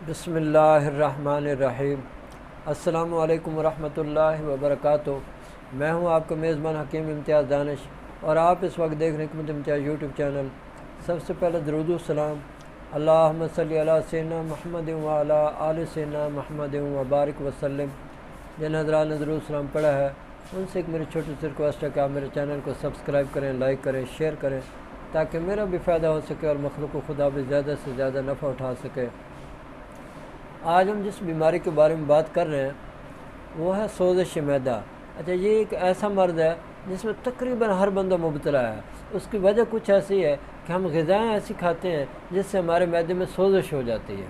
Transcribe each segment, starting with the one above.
بسم اللہ الرحمن الرحیم۔ السلام علیکم ورحمۃ اللہ وبرکاتہ۔ میں ہوں آپ کا میزبان حکیم امتیاز دانش، اور آپ اس وقت دیکھ رہے ہیں حکمت امتیاز یوٹیوب چینل۔ سب سے پہلے درود و سلام اللہم صلی علی سیدنا محمد وعلی آل سیدنا محمد وبارک وسلم۔ جن حضرات نے درود و سلام پڑھا ہے ان سے ایک میری چھوٹی سی ریکویسٹ ہے کہ آپ میرے چینل کو سبسکرائب کریں، لائک کریں، شیئر کریں، تاکہ میرا بھی فائدہ ہو سکے اور مخلوق خدا بھی زیادہ سے زیادہ نفع اٹھا سکے۔ آج ہم جس بیماری کے بارے میں بات کر رہے ہیں وہ ہے سوزش معدہ۔ اچھا، یہ ایک ایسا مرض ہے جس میں تقریباً ہر بندہ مبتلا ہے۔ اس کی وجہ کچھ ایسی ہے کہ ہم غذائیں ایسی کھاتے ہیں جس سے ہمارے معدے میں سوزش ہو جاتی ہے۔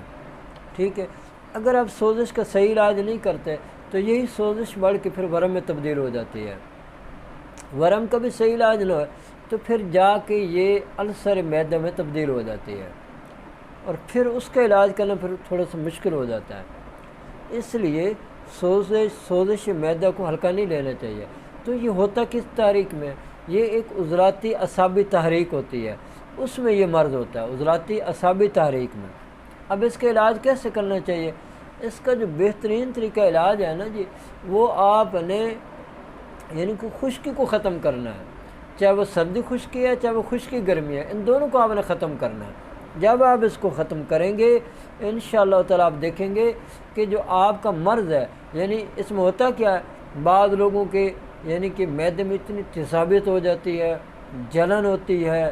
ٹھیک ہے، اگر آپ سوزش کا صحیح علاج نہیں کرتے تو یہی سوزش بڑھ کے پھر ورم میں تبدیل ہو جاتی ہے۔ ورم کا بھی صحیح علاج نہ ہو تو پھر جا کے یہ السر معدہ میں تبدیل ہو جاتی ہے، اور پھر اس کا علاج کرنا پھر تھوڑا سا مشکل ہو جاتا ہے۔ اس لیے سوزش معدہ کو ہلکا نہیں لینا چاہیے۔ تو یہ ہوتا کس تحریک میں؟ یہ ایک عضلاتی اعصابی تحریک ہوتی ہے، اس میں یہ مرض ہوتا ہے، عضلاتی اعصابی تحریک میں۔ اب اس کا علاج کیسے کرنا چاہیے؟ اس کا جو بہترین طریقہ علاج ہے نا جی، وہ آپ نے یعنی کہ خشکی کو ختم کرنا ہے۔ چاہے وہ سردی خشکی ہے، چاہے وہ خشکی گرمی ہے، ان دونوں کو آپ نے ختم کرنا ہے۔ جب آپ اس کو ختم کریں گے انشاءاللہ تعالیٰ آپ دیکھیں گے کہ جو آپ کا مرض ہے، یعنی اس میں ہوتا کیا ہے، بعض لوگوں کے یعنی کہ معدے میں اتنی تیزابیت ہو جاتی ہے، جلن ہوتی ہے،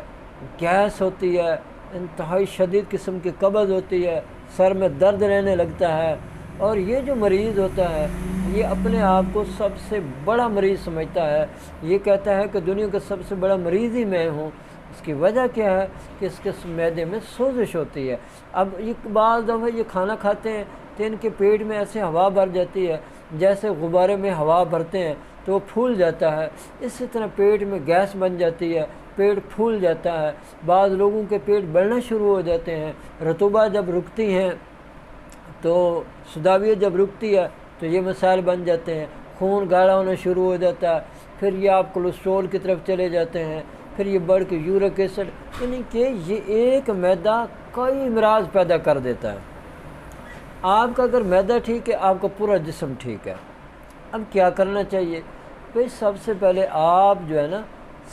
گیس ہوتی ہے، انتہائی شدید قسم کی قبض ہوتی ہے، سر میں درد رہنے لگتا ہے، اور یہ جو مریض ہوتا ہے یہ اپنے آپ کو سب سے بڑا مریض سمجھتا ہے۔ یہ کہتا ہے کہ دنیا کا سب سے بڑا مریض ہی میں ہوں۔ اس کی وجہ کیا ہے کہ اس کے معدے میں سوزش ہوتی ہے۔ اب یہ بعض دفعہ یہ کھانا کھاتے ہیں تو ان کے پیٹ میں ایسے ہوا بھر جاتی ہے جیسے غبارے میں ہوا بھرتے ہیں تو وہ پھول جاتا ہے۔ اسی طرح پیٹ میں گیس بن جاتی ہے، پیٹ پھول جاتا ہے۔ بعض لوگوں کے پیٹ بڑھنا شروع ہو جاتے ہیں، رطوبہ جب رکتی ہیں تو سداویت جب رکتی ہے تو یہ مسائل بن جاتے ہیں، خون گاڑھا ہونا شروع ہو جاتا ہے، پھر یہ آپ کولیسٹرول کی طرف چلے جاتے ہیں، پھر یہ بڑھ کے یورک ایسڈ، یعنی کہ یہ ایک معدہ کئی امراض پیدا کر دیتا ہے۔ آپ کا اگر معدہ ٹھیک ہے آپ کا پورا جسم ٹھیک ہے۔ اب کیا کرنا چاہیے؟ بھئی سب سے پہلے آپ جو ہے نا،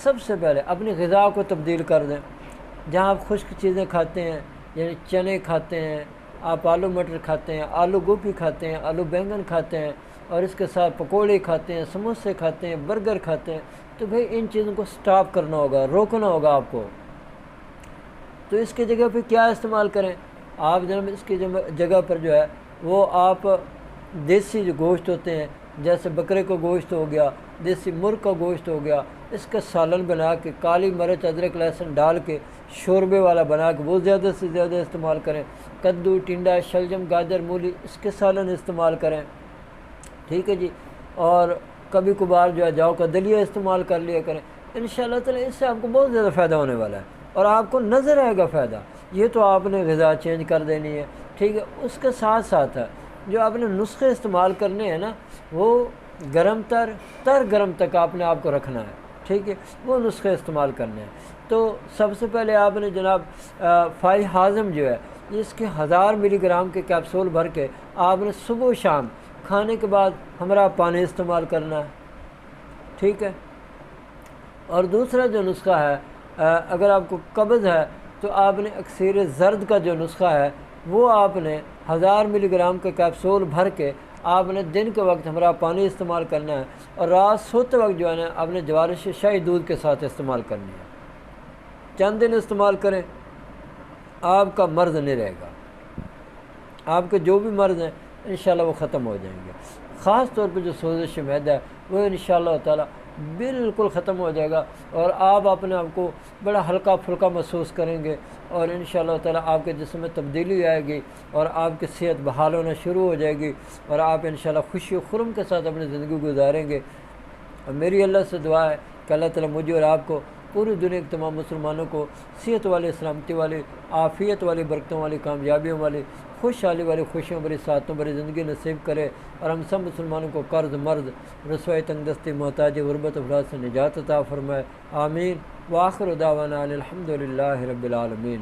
سب سے پہلے اپنی غذا کو تبدیل کر دیں۔ جہاں آپ خشک چیزیں کھاتے ہیں، یعنی چنے کھاتے ہیں، آپ آلو مٹر کھاتے ہیں، آلو گوبھی کھاتے ہیں، آلو بینگن کھاتے ہیں، اور اس کے ساتھ پکوڑے کھاتے ہیں، سموسے کھاتے ہیں، برگر کھاتے ہیں، تو بھئی ان چیزوں کو سٹاپ کرنا ہوگا، روکنا ہوگا آپ کو۔ تو اس کی جگہ پہ کیا استعمال کریں؟ آپ جناب اس کی جگہ پر جو ہے وہ آپ دیسی جو گوشت ہوتے ہیں، جیسے بکرے کا گوشت ہو گیا، دیسی مرغ کا گوشت ہو گیا، اس کا سالن بنا کے کالی مرچ ادرک لہسن ڈال کے شوربے والا بنا کے وہ زیادہ سے زیادہ استعمال کریں۔ کدو، ٹنڈا، شلجم، گاجر، مولی، اس کے سالن استعمال کریں۔ ٹھیک ہے جی، اور کبھی کبھار جو ہے جاؤ کا دلیہ استعمال کر لیا کریں۔ انشاءاللہ تعالی اس سے آپ کو بہت زیادہ فائدہ ہونے والا ہے، اور آپ کو نظر آئے گا فائدہ۔ یہ تو آپ نے غذا چینج کر دینی ہے، ٹھیک ہے۔ اس کے ساتھ ساتھ جو آپ نے نسخے استعمال کرنے ہیں نا، وہ گرم تر گرم تک آپ نے آپ کو رکھنا ہے، ٹھیک ہے، وہ نسخے استعمال کرنے ہیں۔ تو سب سے پہلے آپ نے جناب فائی ہاضم جو ہے اس کے 1000 ملی گرام کے کیپسول بھر کے آپ نے صبح و شام کھانے کے بعد ہمارا پانی استعمال کرنا ہے، ٹھیک ہے۔ اور دوسرا جو نسخہ ہے، اگر آپ کو قبض ہے تو آپ نے اکسیر زرد کا جو نسخہ ہے وہ آپ نے 1000 ملی گرام کے کیپسول بھر کے آپ نے دن کے وقت ہمارا پانی استعمال کرنا ہے، اور رات سوتے وقت جو ہے نا آپ نے جوارش شاہی دودھ کے ساتھ استعمال کرنی ہے۔ چند دن استعمال کریں، آپ کا مرض نہیں رہے گا، آپ کے جو بھی مرض ہیں انشاءاللہ وہ ختم ہو جائیں گے۔ خاص طور پہ جو سوزش معدہ ہے وہ انشاءاللہ تعالی بالکل ختم ہو جائے گا، اور آپ اپنے آپ کو بڑا ہلکا پھلکا محسوس کریں گے، اور انشاءاللہ تعالی آپ کے جسم میں تبدیلی آئے گی، اور آپ کی صحت بحال ہونا شروع ہو جائے گی، اور آپ انشاءاللہ خوشی و خرم کے ساتھ اپنی زندگی گزاریں گے۔ اور میری اللہ سے دعا ہے کہ اللہ تعالی مجھے اور آپ کو، پوری دنیا کے تمام مسلمانوں کو صحت والی، سلامتی والی، عافیت والی، برکتوں والی، کامیابیوں والی، خوشحالی والی، خوشیوں بھری، سعادتوں بھری زندگی نصیب کرے، اور ہم سب مسلمانوں کو قرض، مرض، رسوائی، تنگ دستی، محتاجی، غربت، افراد سے نجات عطا فرمائے، آمین۔ وآخر دعوانا الحمد للہ رب العالمین۔